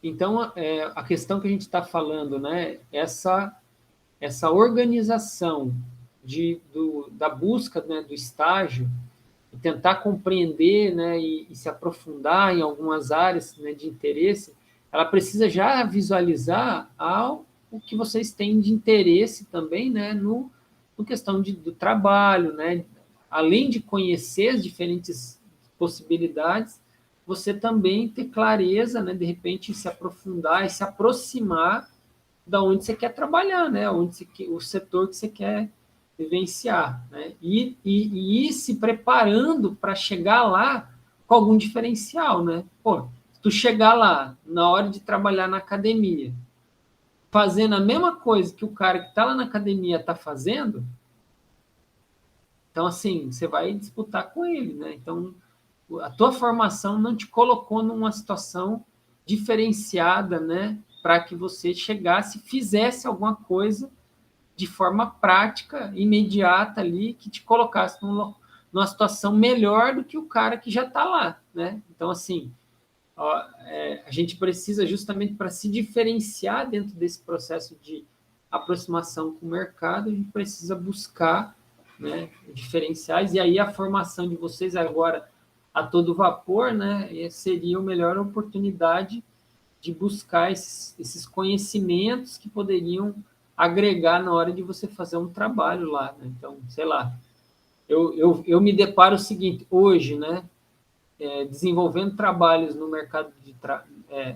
Então, a questão que a gente está falando, né, essa organização da busca, né, do estágio, e tentar compreender, né, e se aprofundar em algumas áreas, né, de interesse, ela precisa já visualizar o que vocês têm de interesse também, né, no questão do trabalho, né, além de conhecer as diferentes possibilidades, você também ter clareza, né, de repente se aprofundar e se aproximar da onde você quer trabalhar, né, o setor que você quer vivenciar, né, e ir se preparando para chegar lá com algum diferencial, né. Pô, se tu chegar lá na hora de trabalhar na academia, fazendo a mesma coisa que o cara que está lá na academia está fazendo, então, assim, você vai disputar com ele, né? Então, a tua formação não te colocou numa situação diferenciada, né? Para que você chegasse, fizesse alguma coisa de forma prática, imediata ali, que te colocasse numa situação melhor do que o cara que já está lá, né? Então, assim, ó, a gente precisa justamente para se diferenciar dentro desse processo de aproximação com o mercado, a gente precisa buscar, né, diferenciais, e aí a formação de vocês agora a todo vapor, né, seria a melhor oportunidade de buscar esses conhecimentos que poderiam agregar na hora de você fazer um trabalho lá, né? Então, sei lá, eu me deparo o seguinte, hoje, né, desenvolvendo trabalhos no mercado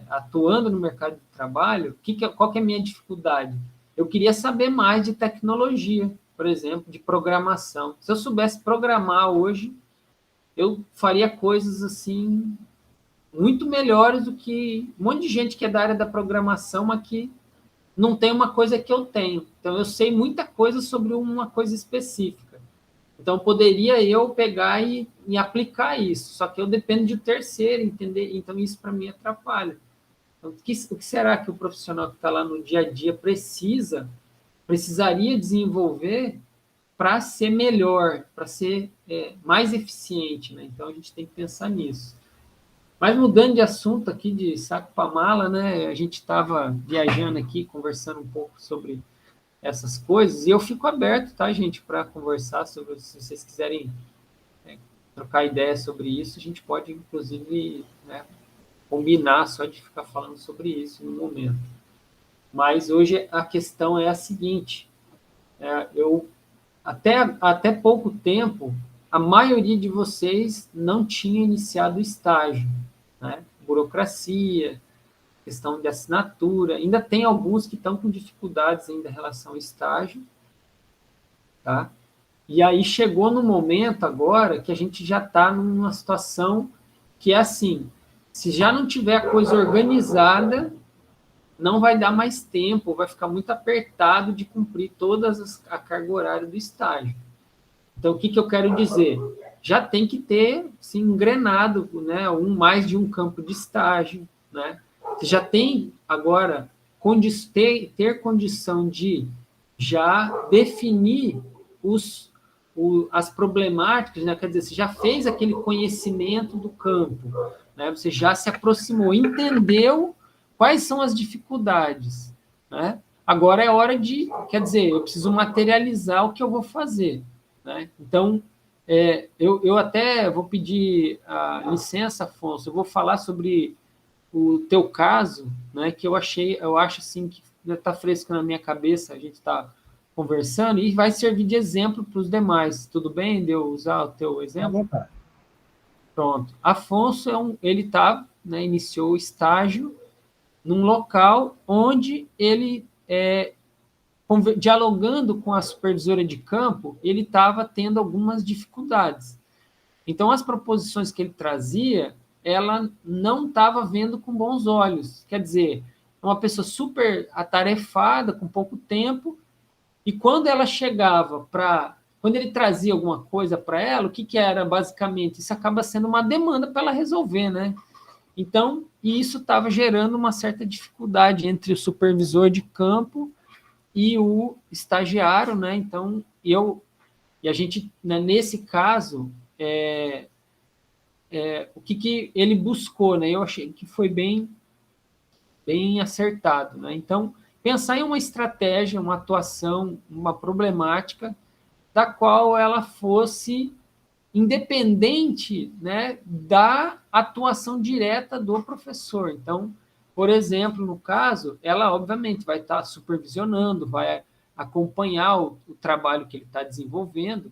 atuando no mercado de trabalho, qual que é a minha dificuldade? Eu queria saber mais de tecnologia, por exemplo, de programação. Se eu soubesse programar hoje, eu faria coisas assim muito melhores do que um monte de gente que é da área da programação, mas que não tem uma coisa que eu tenho. Então, eu sei muita coisa sobre uma coisa específica. Então, poderia eu pegar e aplicar isso, só que eu dependo de terceiro, entender? Então, isso para mim atrapalha. Então, o que será que o profissional que está lá no dia a dia precisaria desenvolver para ser melhor, para ser mais eficiente, né? Então, a gente tem que pensar nisso. Mas mudando de assunto aqui, de saco para mala, né? A gente estava viajando aqui, conversando um pouco sobre essas coisas, e eu fico aberto, tá, gente, para conversar sobre, se vocês quiserem trocar ideia sobre isso, a gente pode, inclusive, né, combinar só de ficar falando sobre isso no momento. Mas hoje a questão é a seguinte, eu até pouco tempo, a maioria de vocês não tinha iniciado o estágio, né? Burocracia, questão de assinatura, ainda tem alguns que estão com dificuldades ainda em relação ao estágio, tá? E aí chegou no momento agora que a gente já está numa situação que é assim, se já não tiver a coisa organizada, não vai dar mais tempo, vai ficar muito apertado de cumprir a carga horária do estágio. Então, o que eu quero dizer? Já tem que ter, sim, engrenado, né, mais de um campo de estágio, né? Você já tem agora ter condição de já definir as problemáticas, né? Quer dizer, você já fez aquele conhecimento do campo, né? Você já se aproximou, entendeu quais são as dificuldades, né? Agora é hora de, quer dizer, eu preciso materializar o que eu vou fazer, né? Então, eu até vou pedir a licença, Afonso, eu vou falar sobre o teu caso, né, que eu acho assim que está fresco na minha cabeça, a gente está conversando, e vai servir de exemplo para os demais. Tudo bem de eu usar o teu À exemplo? vontade. Pronto. Afonso, ele né, iniciou o estágio num local onde ele, dialogando com a supervisora de campo, ele estava tendo algumas dificuldades. Então, as proposições que ele trazia, ela não estava vendo com bons olhos. Quer dizer, uma pessoa super atarefada, com pouco tempo, e quando ela chegava para. Quando ele trazia alguma coisa para ela, o que era basicamente? Isso acaba sendo uma demanda para ela resolver, né? Então, isso estava gerando uma certa dificuldade entre o supervisor de campo e o estagiário, né? Então, e a gente, né, nesse caso, o que ele buscou, né? Eu achei que foi bem acertado, né? Então, pensar em uma estratégia, uma atuação, uma problemática da qual ela fosse independente, né, da atuação direta do professor. Então, por exemplo, no caso, ela obviamente vai estar supervisionando, vai acompanhar o trabalho que ele está desenvolvendo,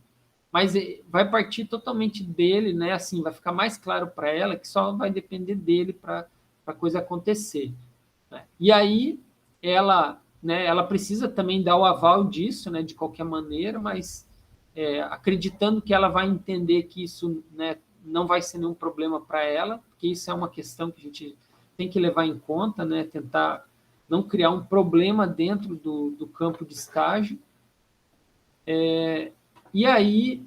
mas vai partir totalmente dele, né? Assim, vai ficar mais claro para ela que só vai depender dele para a coisa acontecer. Né? E aí ela, né, ela precisa também dar o aval disso, né, de qualquer maneira, mas acreditando que ela vai entender que isso, né, não vai ser nenhum problema para ela, porque isso é uma questão que a gente tem que levar em conta, né, tentar não criar um problema dentro do campo de estágio. E aí,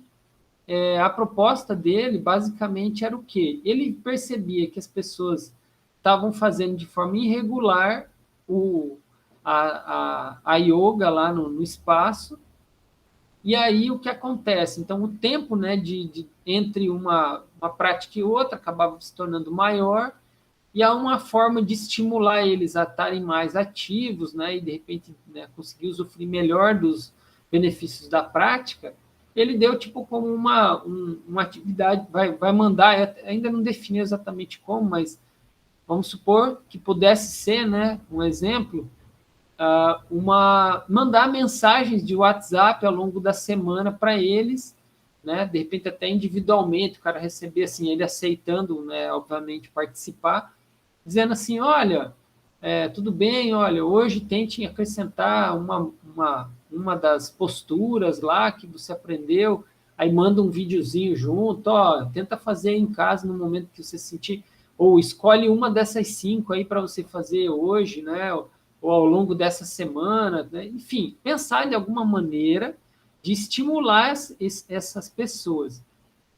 a proposta dele, basicamente, era o quê? Ele percebia que as pessoas estavam fazendo de forma irregular a yoga lá no espaço, e aí o que acontece? Então, o tempo, né, entre uma prática e outra acabava se tornando maior, e há uma forma de estimular eles a estarem mais ativos, né, e de repente, né, conseguir usufruir melhor dos benefícios da prática. Ele deu tipo como uma atividade, vai mandar, ainda não definiu exatamente como, mas vamos supor que pudesse ser, né, um exemplo, mandar mensagens de WhatsApp ao longo da semana para eles, né? De repente até individualmente, o cara receber assim, ele aceitando, né, obviamente, participar, dizendo assim, olha, tudo bem, olha, hoje tente acrescentar uma das posturas lá que você aprendeu, aí manda um videozinho junto, ó, tenta fazer em casa no momento que você sentir, ou escolhe uma dessas 5 aí para você fazer hoje, né? Ou ao longo dessa semana, né? Enfim, pensar de alguma maneira de estimular essas pessoas.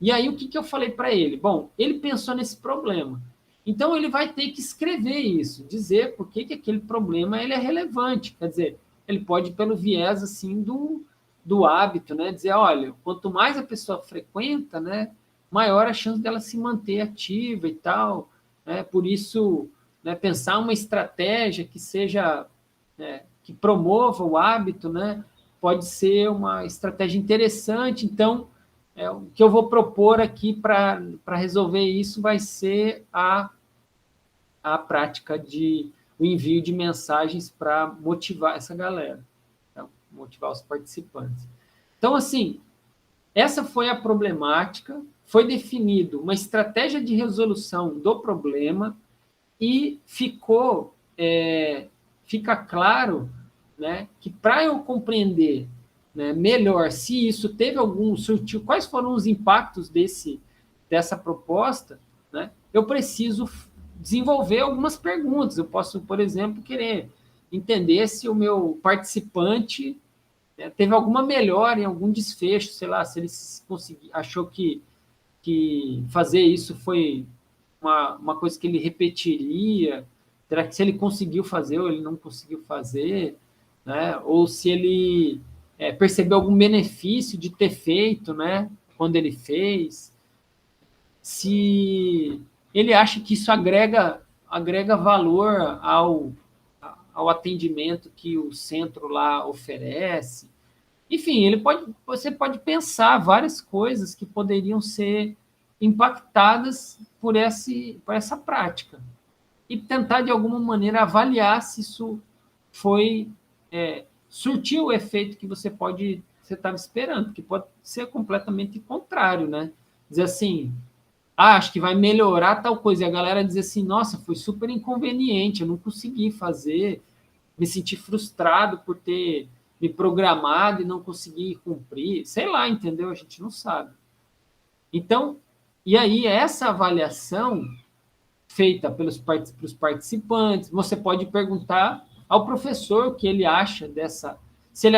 E aí, o que eu falei para ele? Bom, ele pensou nesse problema. Então, ele vai ter que escrever isso, dizer por que aquele problema ele é relevante. Quer dizer, ele pode ir pelo viés assim do hábito, né? Dizer, olha, quanto mais a pessoa frequenta, né, maior a chance dela se manter ativa e tal. Né? Por isso, né, pensar uma estratégia que seja, né, que promova o hábito, né, pode ser uma estratégia interessante. Então, o que eu vou propor aqui para resolver isso vai ser a prática de o envio de mensagens para motivar essa galera, então, motivar os participantes. Então, assim, essa foi a problemática, foi definido uma estratégia de resolução do problema e fica claro, né, que para eu compreender, né, melhor se isso teve surtiu, quais foram os impactos dessa proposta, né, eu preciso desenvolver algumas perguntas. Eu posso, por exemplo, querer entender se o meu participante, né, teve alguma melhora em algum desfecho, sei lá, se ele achou que fazer isso foi uma coisa que ele repetiria, será que se ele conseguiu fazer ou ele não conseguiu fazer, né? Ou se ele percebeu algum benefício de ter feito, né? Quando ele fez, se ele acha que isso agrega valor ao atendimento que o centro lá oferece. Enfim, você pode pensar várias coisas que poderiam ser impactadas por essa prática e tentar, de alguma maneira, avaliar se isso surtiu o efeito que você estava esperando, que pode ser completamente contrário, né? Dizer assim, acho que vai melhorar tal coisa, e a galera diz assim, nossa, foi super inconveniente, eu não consegui fazer, me senti frustrado por ter me programado e não conseguir cumprir, sei lá, entendeu? A gente não sabe. Então, e aí essa avaliação feita pelos participantes, você pode perguntar ao professor o que ele acha dessa, se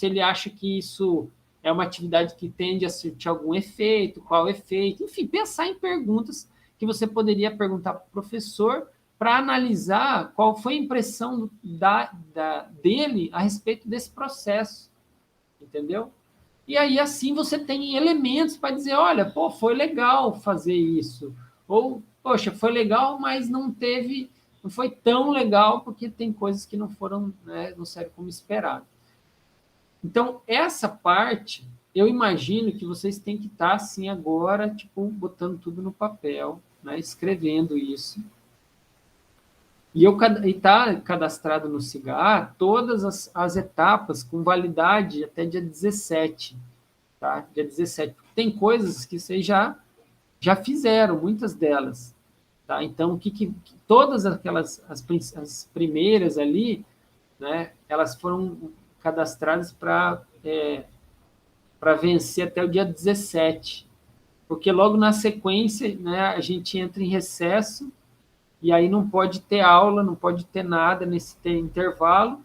ele acha que isso é uma atividade que tende a surtir algum efeito, qual efeito, enfim, pensar em perguntas que você poderia perguntar para o professor para analisar qual foi a impressão dele a respeito desse processo, entendeu? E aí, assim, você tem elementos para dizer, olha, pô, foi legal fazer isso, Ou, poxa, foi legal, mas não foi tão legal porque tem coisas que não foram, né, não saíram como esperado. Então, essa parte, eu imagino que vocês têm que estar assim agora, tipo, botando tudo no papel, né, escrevendo isso. E está cadastrado no CIGAR todas as etapas com validade até dia 17, tá? Dia 17. Tem coisas que vocês já fizeram, muitas delas. Tá? Então, todas aquelas, as primeiras ali, né, elas foram cadastradas para vencer até o dia 17, porque logo na sequência, né, a gente entra em recesso e aí não pode ter aula, não pode ter nada nesse intervalo,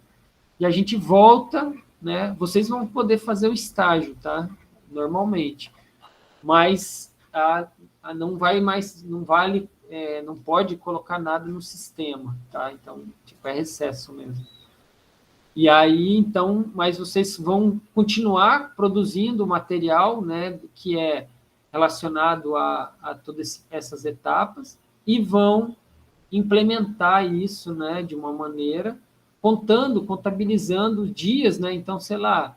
e a gente volta, né, vocês vão poder fazer o estágio, tá? Normalmente, mas não vai mais, não vale, não pode colocar nada no sistema, tá? Então, tipo, é recesso mesmo. E aí, então, mas vocês vão continuar produzindo material, né, que é relacionado a todas essas etapas e vão implementar isso, né, de uma maneira contabilizando dias, né? Então, sei lá,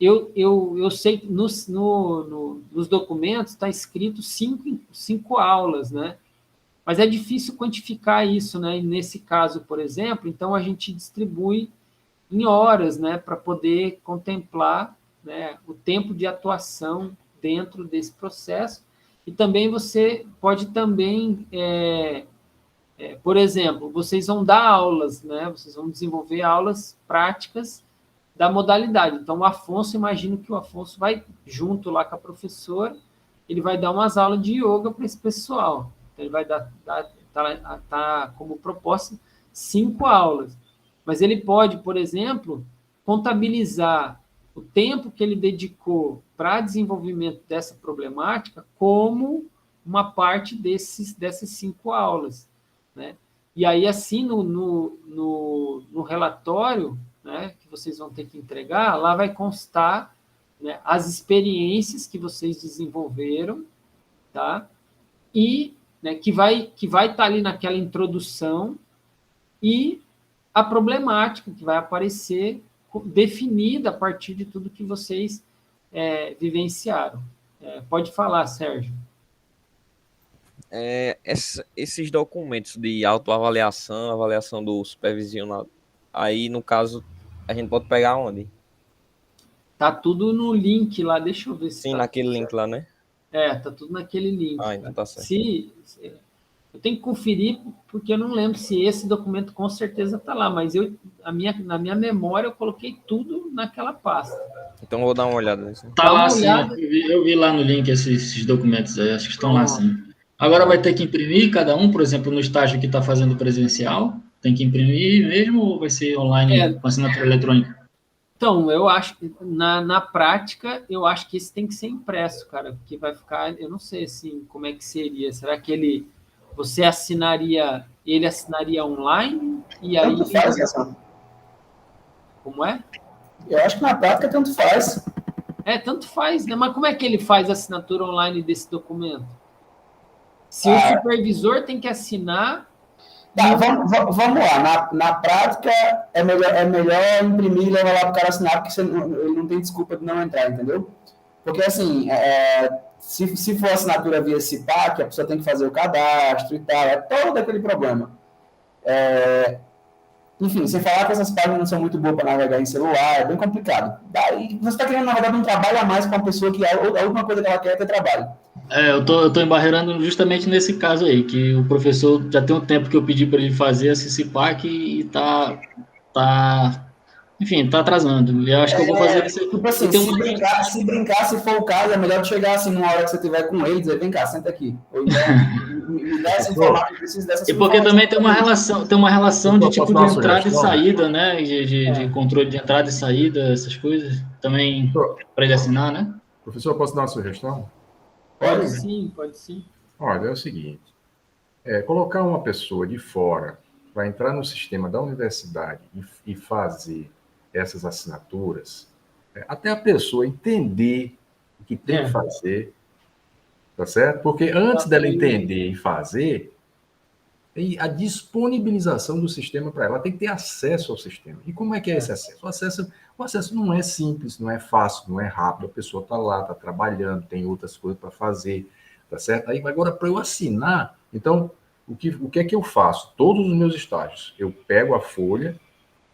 eu sei que nos documentos está escrito cinco aulas, né? Mas é difícil quantificar isso, né? E nesse caso, por exemplo, então a gente distribui em horas, né? Para poder contemplar, né, o tempo de atuação dentro desse processo. E também você pode também, por exemplo, vocês vão dar aulas, né? Vocês vão desenvolver aulas práticas da modalidade. Então, o Afonso, imagino que o Afonso vai junto lá com a professora, ele vai dar umas aulas de yoga para esse pessoal. Então, ele vai tá como proposta 5 aulas. Mas ele pode, por exemplo, contabilizar o tempo que ele dedicou para desenvolvimento dessa problemática como uma parte dessas 5 aulas, né? E aí, assim, no relatório, né, que vocês vão ter que entregar, lá vai constar, né, as experiências que vocês desenvolveram, tá? E, né, que vai estar ali naquela introdução e a problemática que vai aparecer definida a partir de tudo que vocês vivenciaram. Pode falar, Sérgio. Esses documentos de autoavaliação, avaliação do supervisionado, aí no caso a gente pode pegar onde? Tá tudo no link lá, deixa eu ver se Sim, tá naquele tudo link certo. lá, né? Tá tudo naquele link, Então cara. tá certo. Eu tenho que conferir, porque eu não lembro se esse documento com certeza está lá, mas na minha memória eu coloquei tudo naquela pasta. Então eu vou dar uma olhada nisso. Tá Dá lá uma sim, olhada. eu vi lá no link esses documentos aí, acho que estão lá Pronto. sim. Agora vai ter que imprimir cada um, por exemplo, no estágio que está fazendo presencial, tem que imprimir mesmo ou vai ser online É, com assinatura eletrônica? então, eu acho que na prática, eu acho que esse tem que ser impresso, cara, porque vai ficar, eu não sei assim, como é que seria. Será que ele assinaria online e aí, Tanto faz, Garçom. como é? Eu acho que na prática tanto faz. Tanto faz, né? Mas como é que ele faz a assinatura online desse documento? Se o Ah, supervisor tem que assinar. tá, vamos lá. Na prática, é melhor imprimir e levar lá para o cara assinar, porque ele não tem desculpa de não entrar, entendeu? Porque, assim, se for assinatura via CIPAC, a pessoa tem que fazer o cadastro e tal, é todo aquele problema. Enfim, sem falar que essas páginas não são muito boas para navegar em celular, é bem complicado. Daí, você está querendo, na verdade, um trabalho a mais com uma pessoa que a última coisa que ela quer é ter trabalho. Eu tô embarreirando justamente nesse caso aí, que o professor já tem um tempo que eu pedi para ele fazer a CICIPAC e enfim, tá atrasando. Eu acho que eu vou fazer isso. Tipo E assim, tem se brincar, se for o caso, é melhor chegar assim numa hora que você estiver com ele e dizer, vem cá, senta aqui. Ou então, me dá essa informação, eu preciso dessa E porque informação. também tem uma relação de tipo de Posso dar uma entrada e sugestão? saída, né? De controle de entrada e saída, essas coisas. Também para ele assinar, né? Professor, posso dar uma sugestão? Pode sim, pode sim. Olha, é o seguinte: colocar uma pessoa de fora para entrar no sistema da universidade e fazer essas assinaturas, até a pessoa entender o que tem que fazer, tá certo? Porque antes dela entender e fazer, e a disponibilização do sistema para ela tem que ter acesso ao sistema. E como é que é esse acesso? O acesso não é simples, não é fácil, não é rápido. A pessoa está lá, está trabalhando, tem outras coisas para fazer, tá certo? Aí, agora, para eu assinar, então, o que é que eu faço? Todos os meus estágios, eu pego a folha,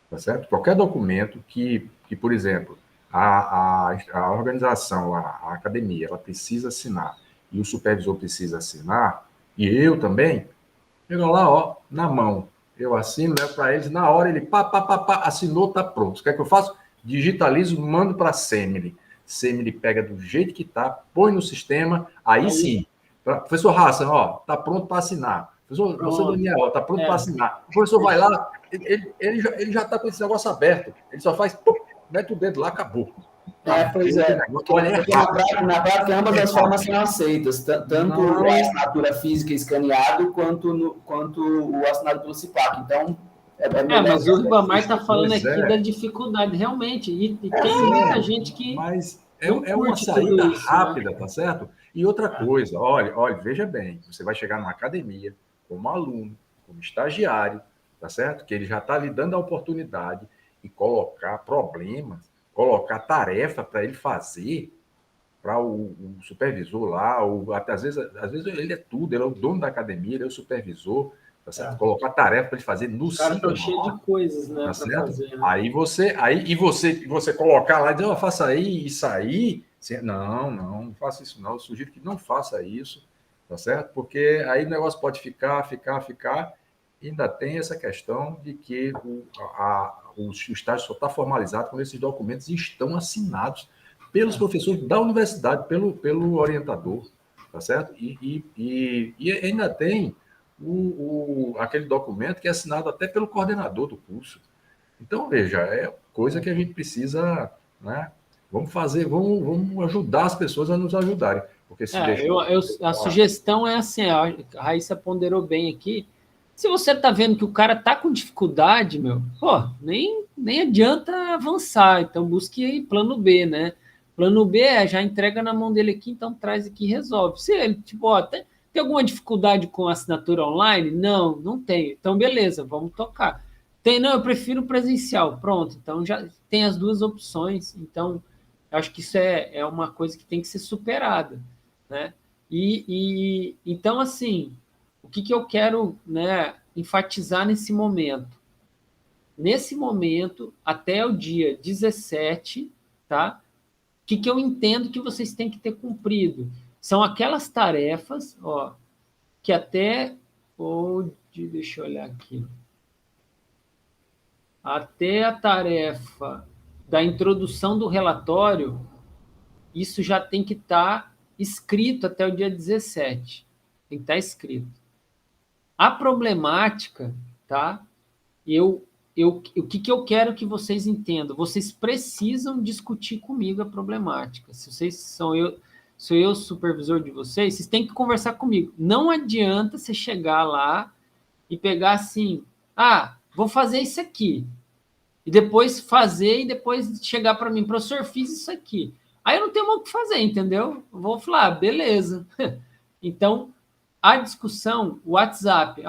tá certo? Qualquer documento que por exemplo, a organização, a academia, ela precisa assinar, e o supervisor precisa assinar, e eu também, chega lá, ó, na mão. Eu assino, levo para eles, na hora ele pá, assinou, tá pronto. O que é que eu faço? Digitalizo, mando para a Semile. Semile pega do jeito que tá, põe no sistema, aí sim. Professor Hassan, ó, tá pronto para assinar. Professor Daniel, ó, tá pronto para assinar. O professor vai lá, ele já tá com esse negócio aberto. Ele só faz, pum, mete o dedo lá, acabou. Pois é. Porque na prática, ambas as formas são aceitas, tanto a assinatura física escaneado quanto o assinado pelo CIPAC. Então, mas o Ribamar está falando aqui da dificuldade, realmente, e tem muita gente que. Mas é uma saída rápida, né? Tá certo? E outra coisa, olha, veja bem, você vai chegar numa academia como aluno, como estagiário, tá certo? Que ele já está lhe dando a oportunidade e colocar problemas, colocar tarefa para ele fazer, para o supervisor lá, às vezes ele é tudo, ele é o dono da academia, ele é o supervisor, tá certo? Colocar tarefa para ele fazer no cara tá cheio de coisas, né, tá para fazer. Né? Aí você colocar lá e dizer, faça aí, isso aí. Não faça isso não, eu sugiro que não faça isso, tá certo? Porque aí o negócio pode ficar. Ainda tem essa questão de que o estágio só está formalizado quando esses documentos estão assinados pelos professores da universidade, pelo orientador, tá certo? E ainda tem aquele documento que é assinado até pelo coordenador do curso. Então, veja, é coisa que a gente precisa, né? Vamos ajudar as pessoas a nos ajudarem. Porque a sugestão é assim, a Raíssa ponderou bem aqui. Se você está vendo que o cara está com dificuldade, nem adianta avançar. Então, busque aí plano B, né? Plano B já entrega na mão dele aqui, então traz aqui e resolve. Se ele, tem alguma dificuldade com assinatura online? Não tem. Então, beleza, vamos tocar. Eu prefiro presencial. Pronto, então já tem as duas opções. Então, acho que isso é uma coisa que tem que ser superada, né? Então, assim, o que eu quero, né, enfatizar nesse momento? Nesse momento, até o dia 17, tá? O que eu entendo que vocês têm que ter cumprido? São aquelas tarefas, que até... deixa eu olhar aqui. Até a tarefa da introdução do relatório, isso já tem que estar escrito até o dia 17. Tem que estar escrito. A problemática, tá? O que eu quero que vocês entendam? Vocês precisam discutir comigo a problemática. Se vocês sou eu supervisor de vocês têm que conversar comigo. Não adianta você chegar lá e pegar assim, vou fazer isso aqui. E depois chegar para mim, professor, fiz isso aqui. Aí eu não tenho mais o que fazer, entendeu? Eu vou falar, beleza. Então, a discussão, o WhatsApp,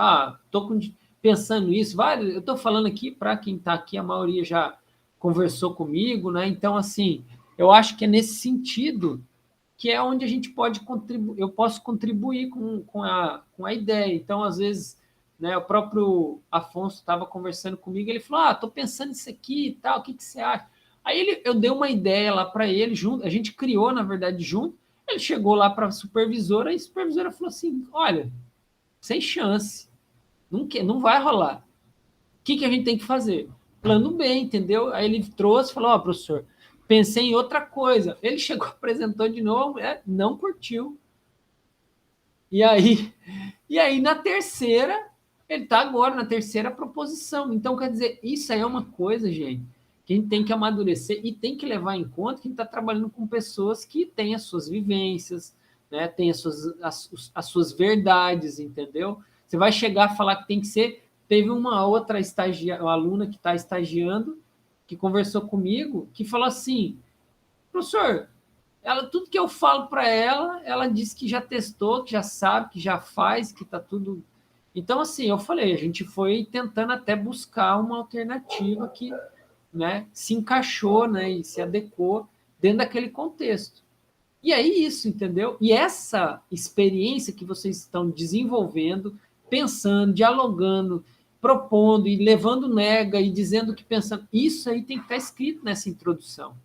estou pensando nisso, eu estou falando aqui para quem está aqui, a maioria já conversou comigo, né? Então, assim, eu acho que é nesse sentido que é onde a gente pode contribuir, eu posso contribuir com a ideia. Então, às vezes, né, o próprio Afonso estava conversando comigo, ele falou, estou pensando nisso aqui e tal, o que você acha? Aí eu dei uma ideia lá para ele, junto, a gente criou, na verdade, junto, ele chegou lá para a supervisora, e a supervisora falou assim, olha, sem chance, não vai rolar. O que a gente tem que fazer? Plano B, entendeu? Aí ele trouxe, falou, professor, pensei em outra coisa. Ele chegou, apresentou de novo, não curtiu. E aí na terceira, ele está agora na terceira proposição. Então, quer dizer, isso aí é uma coisa, gente, que a gente tem que amadurecer e tem que levar em conta que a gente está trabalhando com pessoas que têm as suas vivências, né, têm as suas verdades, entendeu? Você vai chegar a falar que tem que ser... Teve uma outra uma aluna que está estagiando, que conversou comigo, que falou assim, professor, tudo que eu falo para ela diz que já testou, que já sabe, que já faz, que está tudo... Então, assim, eu falei, a gente foi tentando até buscar uma alternativa que, né, se encaixou, né, e se adequou dentro daquele contexto. E aí isso, entendeu? E essa experiência que vocês estão desenvolvendo, pensando, dialogando, propondo e levando nega e dizendo que pensando, isso aí tem que estar escrito nessa introdução,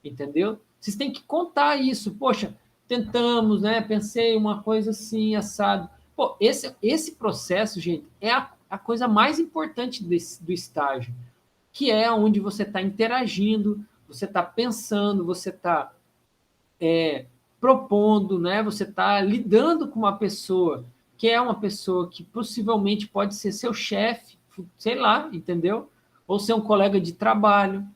entendeu? Vocês têm que contar isso. Poxa, tentamos, né? Pensei uma coisa assim, assado. Pô, esse processo, gente, é a coisa mais importante do estágio, que é onde você está interagindo, você está pensando, você está propondo, né? Você está lidando com uma pessoa que é uma pessoa que possivelmente pode ser seu chefe, sei lá, entendeu? Ou ser um colega de trabalho.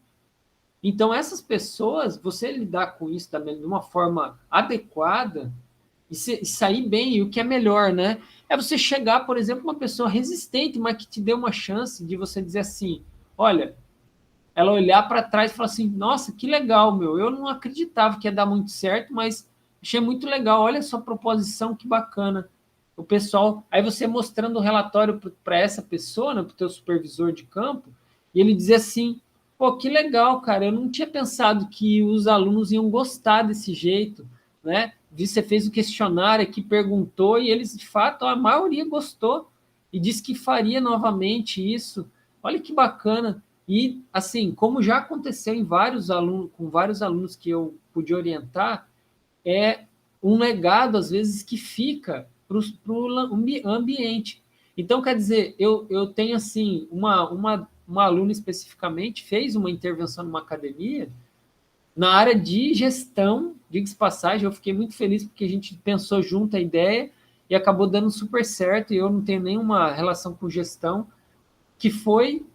Então, essas pessoas, você lidar com isso também de uma forma adequada e sair bem, e o que é melhor, né? É você chegar, por exemplo, uma pessoa resistente, mas que te dê uma chance de você dizer assim, olha, ela olhar para trás e falar assim, nossa, que legal, meu, eu não acreditava que ia dar muito certo, mas achei muito legal, olha a sua proposição, que bacana. O pessoal, aí você mostrando o relatório para essa pessoa, né, para o teu supervisor de campo, e ele dizer assim, pô, que legal, cara, eu não tinha pensado que os alunos iam gostar desse jeito, né? Você fez o questionário aqui, perguntou, e eles, de fato, a maioria gostou, e disse que faria novamente isso. Olha que bacana. E, assim, como já aconteceu em vários alunos, com vários alunos que eu pude orientar, é um legado, às vezes, que fica para o ambiente. Então, quer dizer, eu tenho, assim, uma aluna especificamente fez uma intervenção numa academia na área de gestão, diga-se passagem, eu fiquei muito feliz porque a gente pensou junto a ideia e acabou dando super certo, e eu não tenho nenhuma relação com gestão, que foi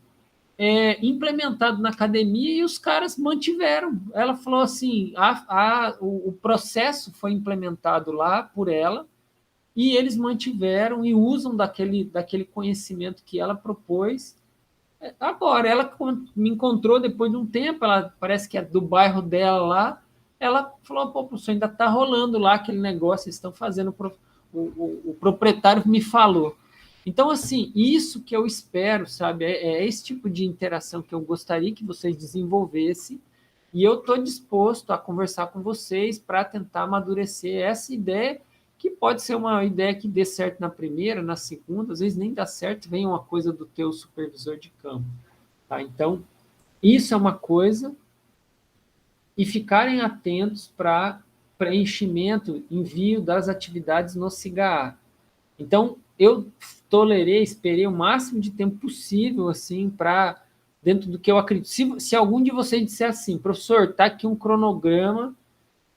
implementado na academia e os caras mantiveram. Ela falou assim, o processo foi implementado lá por ela e eles mantiveram e usam daquele conhecimento que ela propôs. Agora, ela me encontrou depois de um tempo, ela parece que é do bairro dela lá, ela falou, pô, professor, ainda está rolando lá aquele negócio, eles estão fazendo, o proprietário me falou. Então, assim, isso que eu espero, sabe, é esse tipo de interação que eu gostaria que vocês desenvolvessem, e eu estou disposto a conversar com vocês para tentar amadurecer essa ideia, que pode ser uma ideia que dê certo na primeira, na segunda, às vezes nem dá certo, vem uma coisa do teu supervisor de campo. Tá? Então, isso é uma coisa, e ficarem atentos para preenchimento, envio das atividades no CIGA. Então, eu esperei o máximo de tempo possível, assim, para, dentro do que eu acredito. Se algum de vocês disser assim, professor, está aqui um cronograma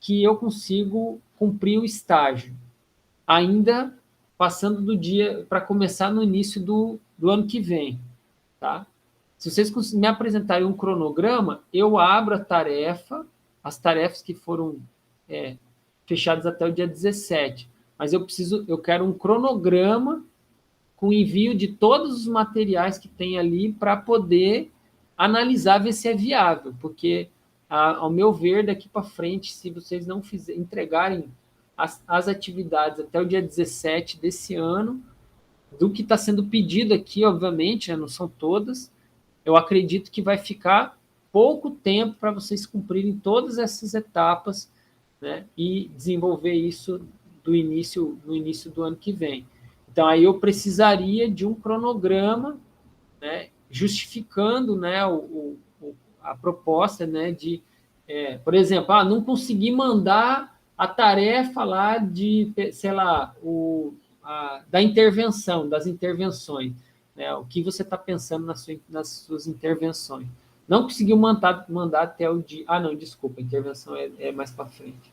que eu consigo cumprir o estágio, ainda passando do dia para começar no início do ano que vem, tá? Se vocês me apresentarem um cronograma, eu abro a tarefa, as tarefas que foram fechadas até o dia 17, mas eu quero um cronograma com envio de todos os materiais que tem ali para poder analisar, ver se é viável, porque, ao meu ver, daqui para frente, se vocês não entregarem as atividades até o dia 17 desse ano, do que está sendo pedido aqui, obviamente, né, não são todas, eu acredito que vai ficar pouco tempo para vocês cumprirem todas essas etapas, né, e desenvolver isso no início do ano que vem. Então, aí eu precisaria de um cronograma, né, justificando, né, a proposta, né, de, por exemplo, não consegui mandar a tarefa lá de, sei lá, das intervenções, né, o que você está pensando nas suas intervenções. Não conseguiu mandar até o dia... não, desculpa, a intervenção é mais para frente.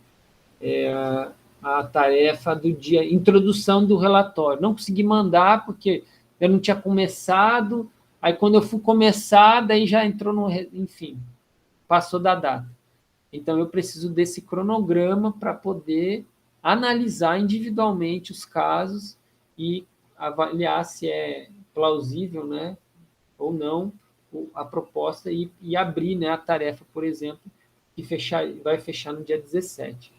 A tarefa do dia, introdução do relatório. Não consegui mandar porque eu não tinha começado, aí quando eu fui começar, daí já entrou no... Enfim, passou da data. Então, eu preciso desse cronograma para poder analisar individualmente os casos e avaliar se é plausível, né, ou não a proposta e abrir, né, a tarefa, por exemplo, vai fechar no dia 17.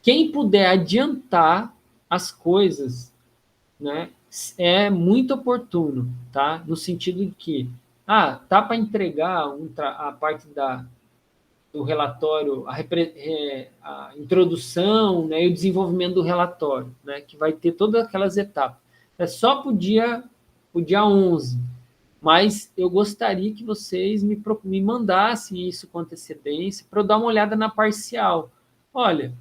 Quem puder adiantar as coisas, né, é muito oportuno, tá? No sentido de que, tá para entregar a parte do relatório, a introdução, né, e o desenvolvimento do relatório, né, que vai ter todas aquelas etapas. É só para o dia 11, mas eu gostaria que vocês me mandassem isso com antecedência para eu dar uma olhada na parcial. Olha,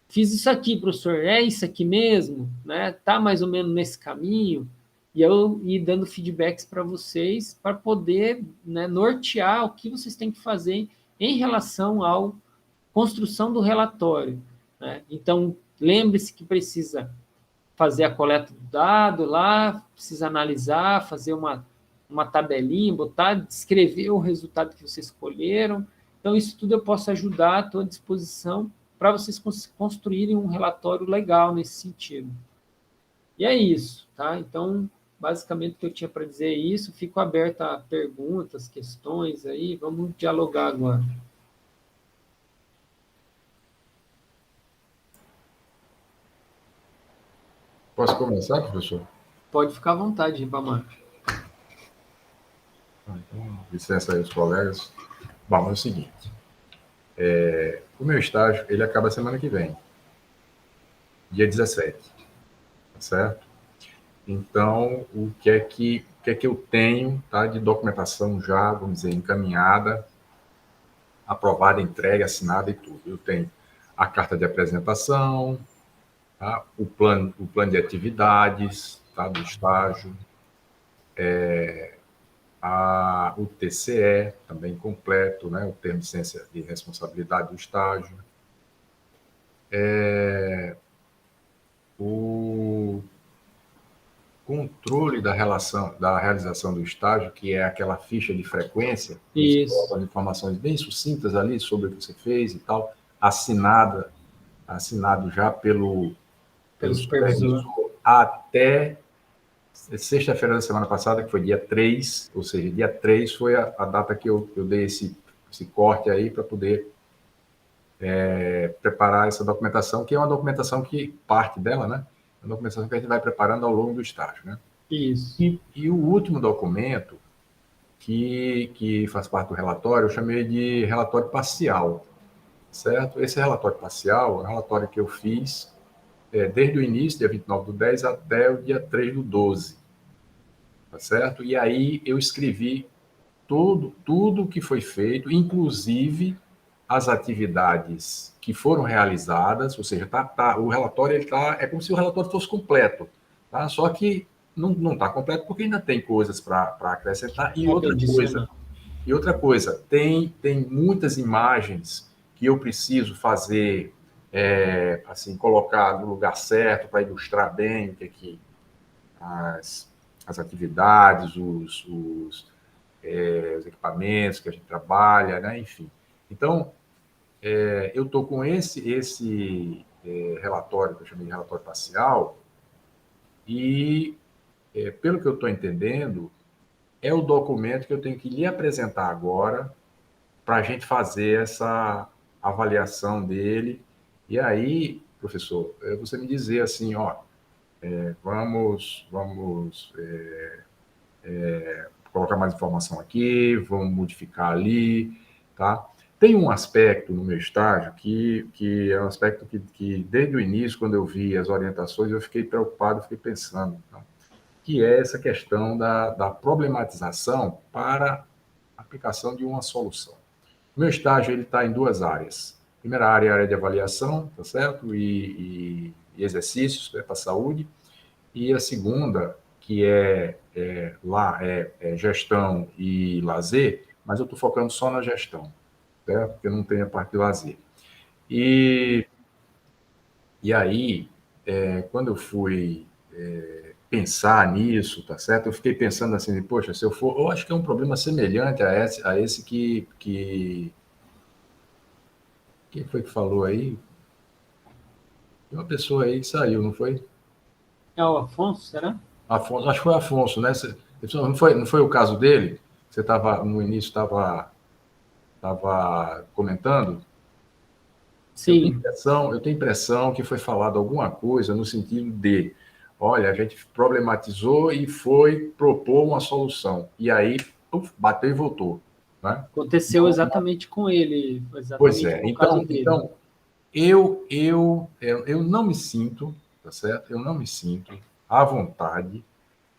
fiz isso aqui, professor, é isso aqui mesmo? Né? Tá mais ou menos nesse caminho? E eu ir dando feedbacks para vocês, para poder, né, nortear o que vocês têm que fazer em relação à construção do relatório. Né? Então, lembre-se que precisa fazer a coleta do dado lá, precisa analisar, fazer uma tabelinha, botar, descrever o resultado que vocês escolheram. Então, isso tudo eu posso ajudar, estou à disposição para vocês construírem um relatório legal nesse sentido. E é isso, tá? Então, basicamente, o que eu tinha para dizer é isso. Fico aberto a perguntas, questões aí. Vamos dialogar agora. Posso começar, professor? Pode ficar à vontade, Ribamar. Então, licença aí os colegas. Bom, é o seguinte. O meu estágio, ele acaba semana que vem. Dia 17. Tá certo? Então, o que é que eu tenho, tá, de documentação já, vamos dizer, encaminhada, aprovada, entregue, assinada e tudo. Eu tenho a carta de apresentação, tá, o plano de atividades, tá, do estágio, o TCE, também completo, né, o termo de ciência de responsabilidade do estágio, o controle da realização do estágio, que é aquela ficha de frequência, Isso. com informações bem sucintas ali sobre o que você fez e tal, assinado já pelo supervisor até sexta-feira da semana passada, que foi dia 3, ou seja, dia 3 foi a data que eu dei esse corte aí para poder preparar essa documentação, que é uma documentação que parte dela, né? É uma documentação que a gente vai preparando ao longo do estágio, né? Isso. E o último documento que faz parte do relatório, eu chamei de relatório parcial, certo? Esse relatório parcial é um relatório que eu fiz desde o início, dia 29/10, até o dia 3/12, tá certo? E aí eu escrevi tudo que foi feito, inclusive as atividades que foram realizadas, ou seja, o relatório é como se o relatório fosse completo, tá? Só que não está completo porque ainda tem coisas para acrescentar. E outra coisa, tem muitas imagens que eu preciso fazer, assim, colocar no lugar certo para ilustrar bem o que as atividades, os equipamentos que a gente trabalha, né? Enfim. Então, eu estou com esse relatório, que eu chamei de relatório parcial, e, pelo que eu estou entendendo, é o documento que eu tenho que lhe apresentar agora para a gente fazer essa avaliação dele. E aí, professor, você me dizer assim, ó, vamos colocar mais informação aqui, vamos modificar ali, tá? Tem um aspecto no meu estágio que é um aspecto que desde o início, quando eu vi as orientações, eu fiquei preocupado, fiquei pensando, tá? Que é essa questão da problematização para a aplicação de uma solução. O meu estágio está em duas áreas. A primeira área é a área de avaliação, tá certo? E exercícios para a saúde. E a segunda, que lá é gestão e lazer, mas eu estou focando só na gestão, certo? Porque não tem a parte de lazer. E aí, quando eu fui pensar nisso, tá certo? Eu fiquei pensando assim, poxa, se eu for, eu acho que é um problema semelhante a esse que quem foi que falou aí? Tem uma pessoa aí que saiu, não foi? É o Afonso, será? Afonso, acho que foi Afonso, né? Não foi o caso dele? Você estava, no início, estava comentando, Sim, eu tenho impressão que foi falado alguma coisa no sentido de, olha, a gente problematizou e foi propor uma solução. E aí, bateu e voltou. Né? aconteceu exatamente com ele, Pois exatamente é. no caso dele. Então eu não me sinto, tá certo? Eu não me sinto à vontade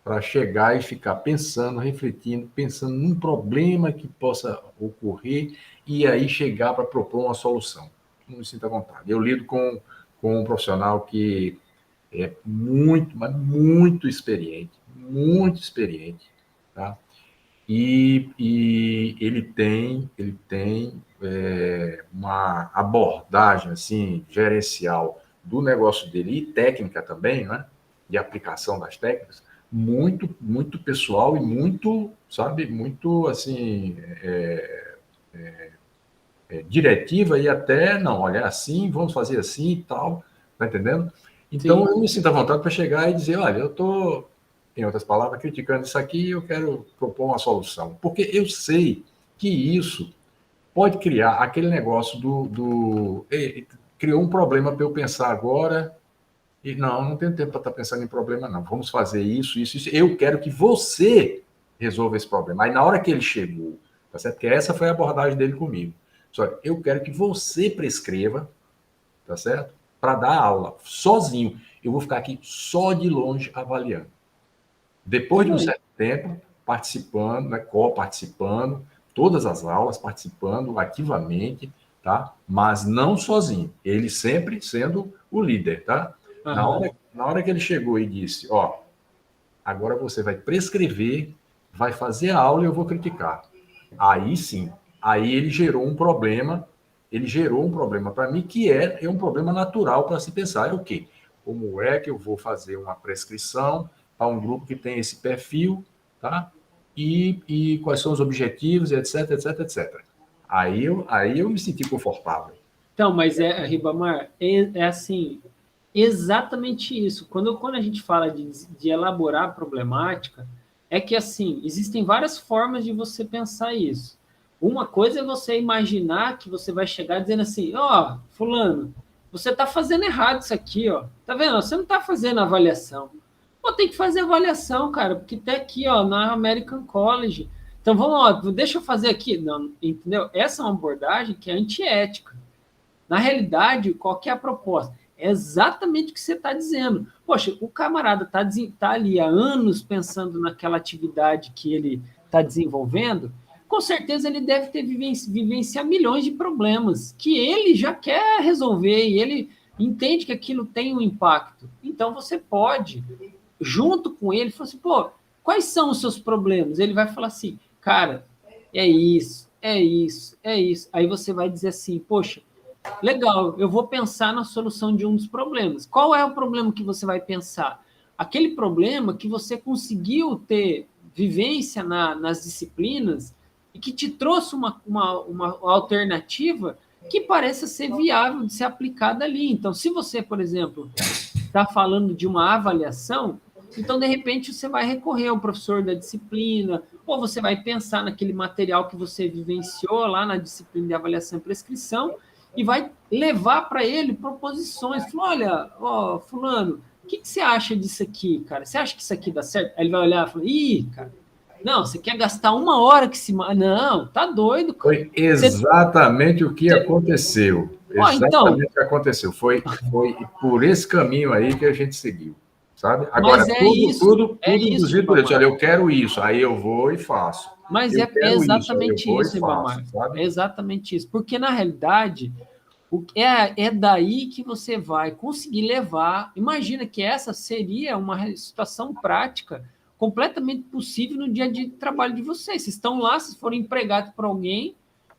para chegar e ficar pensando, refletindo, pensando num problema que possa ocorrer e aí chegar para propor uma solução. Não me sinto à vontade. Eu lido com um profissional que é muito, mas muito experiente, tá? E ele tem uma abordagem assim gerencial do negócio dele e técnica também, né? De aplicação das técnicas, muito pessoal e muito, sabe, muito assim diretiva e até não, olha, assim, vamos fazer assim e tal, tá entendendo? Então Sim. eu me sinto à vontade para chegar e dizer, olha, eu estou, em outras palavras, criticando isso aqui e eu quero propor uma solução. Porque eu sei que isso pode criar aquele negócio criou um problema para eu pensar agora, e não tenho tempo para estar pensando em problema, não. Vamos fazer isso, isso, isso. Eu quero que você resolva esse problema. Aí na hora que ele chegou, tá certo? Porque essa foi a abordagem dele comigo. Só que eu quero que você prescreva, tá certo? Para dar aula sozinho. Eu vou ficar aqui só de longe avaliando. Depois de um certo tempo, participando, né, co-participando, todas as aulas, participando ativamente, tá? Mas não sozinho. Ele sempre sendo o líder, tá? Na hora que ele chegou e disse, ó, agora você vai prescrever, vai fazer a aula e eu vou criticar. Aí sim, aí ele gerou um problema para mim que é um problema natural para se pensar. É o quê? Como é que eu vou fazer uma prescrição para um grupo que tem esse perfil, tá? E quais são os objetivos, etc, etc, etc. Aí eu me senti confortável. Então, mas Ribamar, é assim, exatamente isso. Quando a gente fala de elaborar a problemática, é que assim, existem várias formas de você pensar isso. Uma coisa é você imaginar que você vai chegar dizendo assim, ó, fulano, você está fazendo errado isso aqui, ó. Tá vendo? Você não está fazendo avaliação. Pô, tem que fazer avaliação, cara, porque tá aqui, ó, na American College. Então vamos lá, deixa eu fazer aqui. Não, entendeu? Essa é uma abordagem que é antiética. Na realidade, qual que é a proposta? É exatamente o que você está dizendo. Poxa, o camarada tá ali há anos pensando naquela atividade que ele está desenvolvendo, com certeza ele deve ter vivenciar milhões de problemas que ele já quer resolver e ele entende que aquilo tem um impacto. Então você pode, junto com ele, falar assim, pô, quais são os seus problemas? Ele vai falar assim, cara, é isso, é isso, é isso. Aí você vai dizer assim, poxa, legal, eu vou pensar na solução de um dos problemas. Qual é o problema que você vai pensar? Aquele problema que você conseguiu ter vivência nas disciplinas e que te trouxe uma alternativa que pareça ser viável de ser aplicada ali. Então, se você, por exemplo, está falando de uma avaliação, então, de repente, você vai recorrer ao professor da disciplina, ou você vai pensar naquele material que você vivenciou lá na disciplina de avaliação e prescrição, e vai levar para ele proposições. Fala, olha, ó, fulano, o que você acha disso aqui, cara? Você acha que isso aqui dá certo? Aí ele vai olhar e falar, ih, cara, não, você quer gastar 1 hora que se... Não, tá doido, cara. Foi exatamente o que aconteceu. Então, Exatamente o que aconteceu. Foi por esse caminho aí que a gente seguiu. Sabe? Agora, tudo induzido por isso. Olha, eu quero isso, aí eu vou e faço. Mas é exatamente isso, Ribamar. É exatamente isso. Porque, na realidade, é daí que você vai conseguir levar. Imagina que essa seria uma situação prática completamente possível no dia a dia de trabalho de vocês. Vocês estão lá, vocês foram empregados por alguém,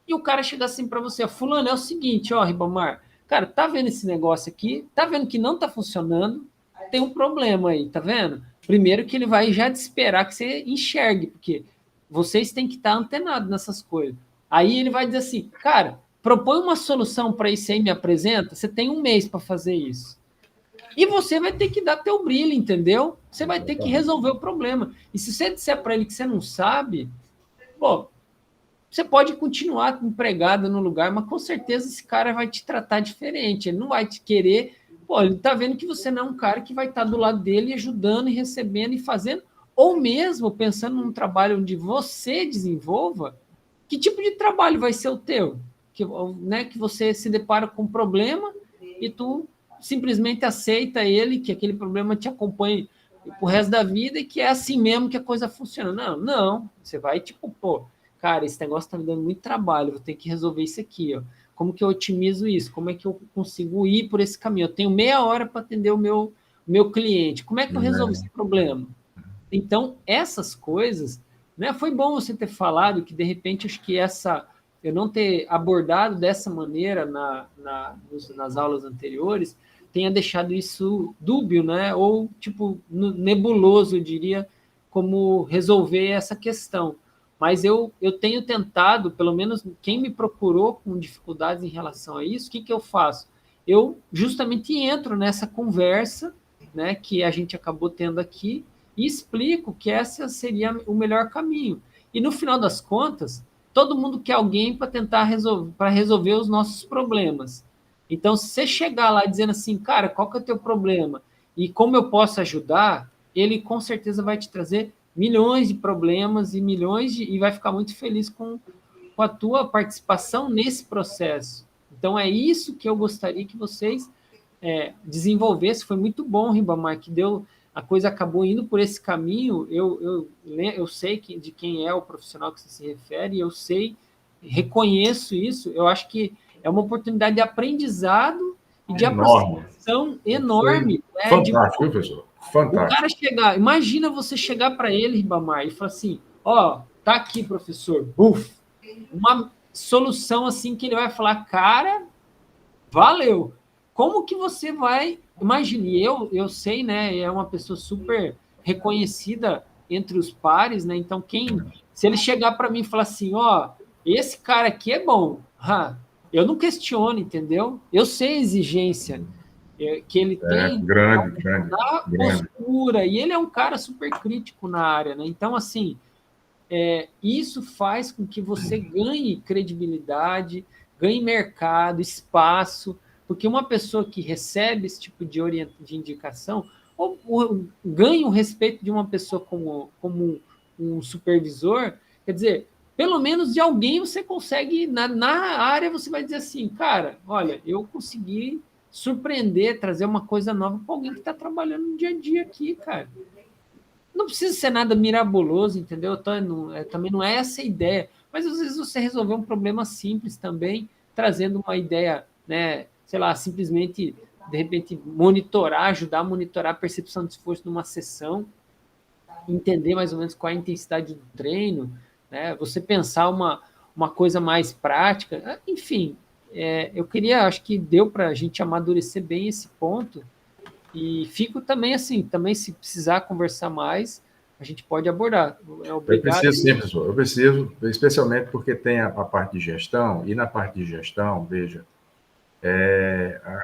e o cara chega assim para você, fulano, é o seguinte, ó, Ribamar, cara, tá vendo esse negócio aqui? Tá vendo que não tá funcionando? Tem um problema aí, tá vendo? Primeiro que ele vai já esperar que você enxergue, porque vocês têm que estar antenados nessas coisas. Aí ele vai dizer assim, cara, propõe uma solução para isso aí, me apresenta, você tem 1 mês para fazer isso. E você vai ter que dar teu brilho, entendeu? Você vai ter que resolver o problema. E se você disser para ele que você não sabe, pô, você pode continuar empregado no lugar, mas com certeza esse cara vai te tratar diferente, ele não vai te querer, pô, ele tá vendo que você não é um cara que vai estar do lado dele ajudando e recebendo e fazendo, ou mesmo pensando num trabalho onde você desenvolva, que tipo de trabalho vai ser o teu? Que você se depara com um problema e tu simplesmente aceita ele, que aquele problema te acompanhe pro resto da vida e que é assim mesmo que a coisa funciona. Não. Você vai tipo, pô, cara, esse negócio tá me dando muito trabalho, vou ter que resolver isso aqui, ó. Como que eu otimizo isso? Como é que eu consigo ir por esse caminho? Eu tenho meia hora para atender o meu cliente. Como é que eu resolvo esse problema? Então, essas coisas, né? Foi bom você ter falado que, de repente, acho que eu não ter abordado dessa maneira nas aulas anteriores, tenha deixado isso dúbio, né? Ou, tipo, nebuloso, eu diria, como resolver essa questão. Mas eu tenho tentado, pelo menos quem me procurou com dificuldades em relação a isso, o que eu faço? Eu justamente entro nessa conversa, né, que a gente acabou tendo aqui, e explico que esse seria o melhor caminho. E no final das contas, todo mundo quer alguém para tentar resolver os nossos problemas. Então, se você chegar lá dizendo assim, cara, qual que é o teu problema? E como eu posso ajudar, ele com certeza vai te trazer milhões de problemas e vai ficar muito feliz com a tua participação nesse processo. Então, é isso que eu gostaria que vocês desenvolvessem. Foi muito bom, Ribamar, que a coisa acabou indo por esse caminho. Eu sei de quem é o profissional que você se refere, eu sei, reconheço isso. Eu acho que é uma oportunidade de aprendizado e de aproximação enorme. Fantástico, professor. Fantástico. O cara chegar, imagina você chegar para ele, Ribamar, e falar assim: ó, tá aqui, professor, uma solução assim que ele vai falar, cara, valeu. Como que você vai? Imagine, eu sei, né? É uma pessoa super reconhecida entre os pares, né? Então, se ele chegar para mim e falar assim, ó, esse cara aqui é bom, eu não questiono, entendeu? Eu sei a exigência que ele tem grande, postura, e ele é um cara super crítico na área, né? Então, assim, isso faz com que você ganhe credibilidade, ganhe mercado, espaço, porque uma pessoa que recebe esse tipo de indicação ou ganha o respeito de uma pessoa como um supervisor, quer dizer, pelo menos de alguém você consegue, na área você vai dizer assim, cara, olha, eu consegui surpreender, trazer uma coisa nova para alguém que está trabalhando no dia a dia aqui, cara. Não precisa ser nada miraboloso, entendeu? Também não é essa a ideia. Mas às vezes você resolver um problema simples também, trazendo uma ideia, né? Sei lá, simplesmente, de repente, ajudar a monitorar a percepção de esforço numa sessão, entender mais ou menos qual é a intensidade do treino, né? Você pensar uma coisa mais prática, enfim. Eu acho que deu para a gente amadurecer bem esse ponto. E fico também assim, também se precisar conversar mais, a gente pode abordar. Obrigado. Eu preciso sim, professor. Eu preciso, especialmente porque tem a parte de gestão, e na parte de gestão, veja,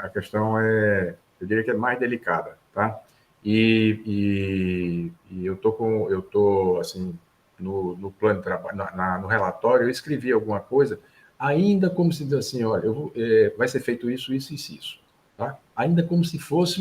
a questão eu diria que é mais delicada, tá? E eu tô assim, no plano de trabalho, no relatório, eu escrevi alguma coisa, ainda como se diz assim, olha, vai ser feito isso, isso e isso. Tá? Ainda como se fosse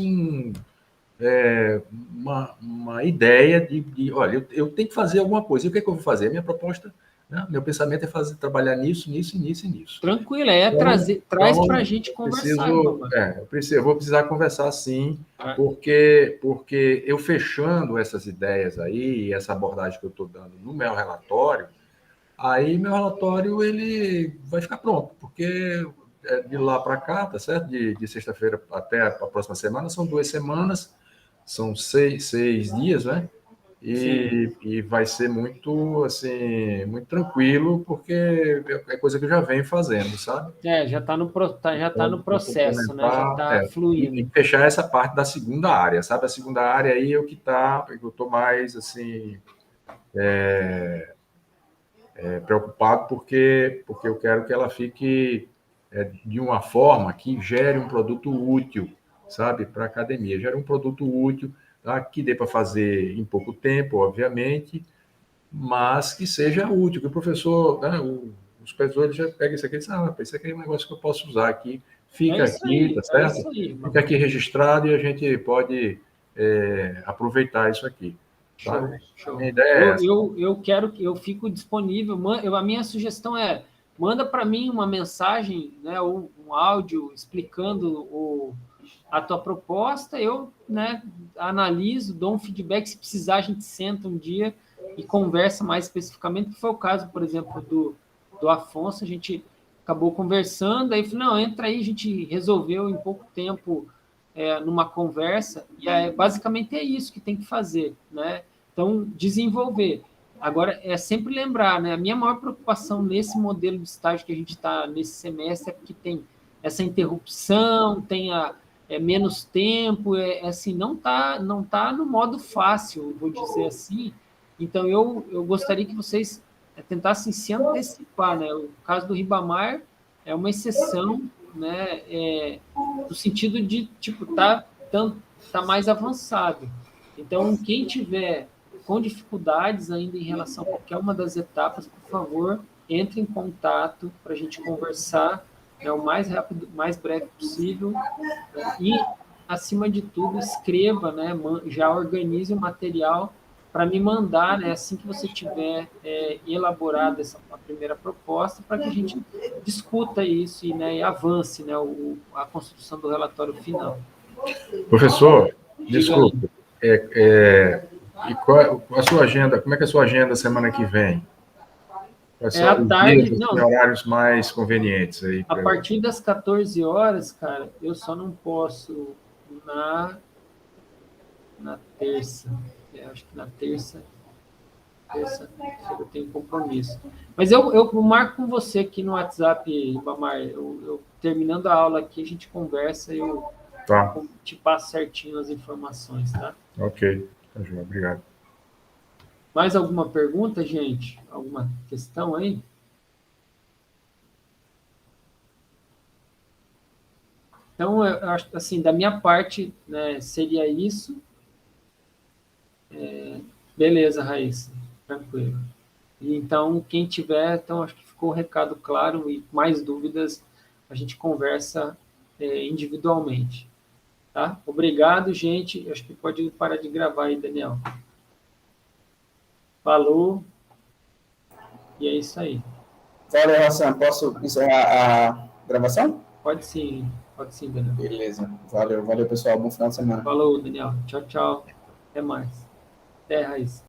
uma ideia de olha, eu tenho que fazer alguma coisa. E o que é que eu vou fazer? Minha proposta, né? Meu pensamento é trabalhar nisso, nisso, nisso e nisso. Tranquilo, traz para a gente conversar. Eu vou precisar conversar sim, porque eu fechando essas ideias aí, essa abordagem que eu estou dando no meu relatório, aí meu relatório ele vai ficar pronto, porque de lá para cá, tá certo? De sexta-feira até a próxima semana, são 2 semanas, são 6 dias, né? E vai ser muito, assim, muito tranquilo, porque é coisa que eu já venho fazendo, sabe? Já está no processo, né? Já está fluindo. E fechar essa parte da segunda área, sabe? A segunda área aí é o que eu estou mais, assim, preocupado, porque eu quero que ela fique de uma forma que gere um produto útil, sabe, para a academia. Gere um produto útil, tá? Que dê para fazer em pouco tempo, obviamente, mas que seja útil, que o professor, né, o supervisor, ele já pega isso aqui e diz, isso aqui é um negócio que eu posso usar aqui, fica aqui, tá certo? Fica aqui registrado e a gente pode aproveitar isso aqui. Tá? Show. A ideia é essa. Eu fico disponível. A minha sugestão é manda para mim uma mensagem, né, ou um áudio explicando a tua proposta. Eu, né, analiso, dou um feedback. Se precisar, a gente senta um dia e conversa mais especificamente. Que foi o caso, por exemplo, do Afonso. A gente acabou conversando. Aí falei, não, entra aí. A gente resolveu em pouco tempo. Numa conversa, e basicamente é isso que tem que fazer, né? Então, desenvolver. Agora, é sempre lembrar, né? A minha maior preocupação nesse modelo de estágio que a gente está nesse semestre é porque tem essa interrupção, tem menos tempo, assim, não tá no modo fácil, vou dizer assim. Então, eu gostaria que vocês tentassem se antecipar, né? O caso do Ribamar é uma exceção, né? No sentido de, tipo, tá mais avançado. Então, quem tiver com dificuldades ainda em relação a qualquer uma das etapas, por favor, entre em contato para a gente conversar, né, o mais rápido, mais breve possível, e, acima de tudo, escreva, né, já organize o material para me mandar, né, assim que você tiver elaborado a primeira proposta, para que a gente discuta isso e avance, né, a construção do relatório final. Professor, desculpe, e qual a sua agenda? Como é que é a sua agenda semana que vem? À tarde, não. Horários mais convenientes aí. A partir das 14 horas, cara, eu só não posso na terça. Acho que na terça eu tenho compromisso. Mas eu marco com você aqui no WhatsApp, Ribamar. Eu terminando a aula aqui, a gente conversa e eu te passo certinho as informações, tá? Ok, tá joia, obrigado. Mais alguma pergunta, gente? Alguma questão aí? Então, eu acho que, assim, da minha parte, né, seria isso. Beleza, Raíssa, tranquilo. E, então, quem tiver, então, acho que ficou o recado claro e mais dúvidas, a gente conversa individualmente. Tá? Obrigado, gente. Acho que pode parar de gravar aí, Daniel. Falou. E é isso aí. Valeu, Hassan. Posso encerrar a gravação? Pode sim, Daniel. Beleza. Valeu, pessoal. Bom final de semana. Falou, Daniel. Tchau, tchau. Até mais. Até, Raíssa.